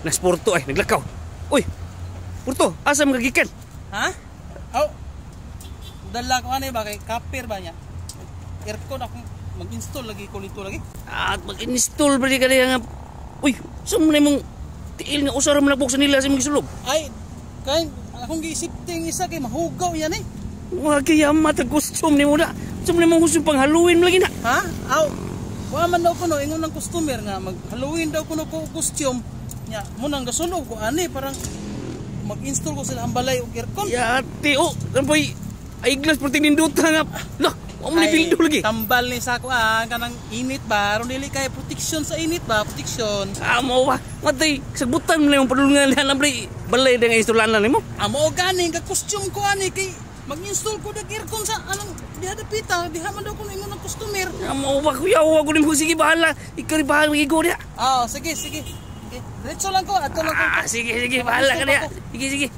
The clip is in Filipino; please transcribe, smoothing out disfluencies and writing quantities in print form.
Nasporto ay naglakaw. Uy. Purto, asa mo kagikan? Ha? Oh. Dala ko ano ba kay kapir ba niya? Aircon ako mag-install lagi ko nito lagi. At mag-install ba di ka nga. Uy, saan mo na mong tiil nga usara mo nabuksan nila sa mga sulog? Ay, kay akong giisipting isa kay mahugaw yan eh. Wag kaya matag costume ni mo na. Saan mo na mong gusto pang Halloween mo lagi na? Ha? Aw. Wa man daw ko no ingon ng customer nga mag Halloween daw ko no ko costume. Nya, mo nang gasulog ko ani parang mag-install ko sila ang balay og aircon. Yati, oh, boy. Ay glass perting ninduta nga. Lah, wa mo ni pildo lagi. Tambal ni sa ko kanang init ba, aron dili kay protection sa init ba, protection. Amo ba? Matay, sagbutan mo na yung padulungan lihan na balay na nga installanan ni mo. Amo gani ka costume ko ani kay mag-install ko dag aircon sa anong diha dapita, diha man daw ko ingon ng customer. Amo ba kuya, wa ko ni mo sige bahala. Ikaw ri bahala gigo dia. Ah, sige. Diretso lang ko, ato lang ko. Sige, bahala ka dia. Sige.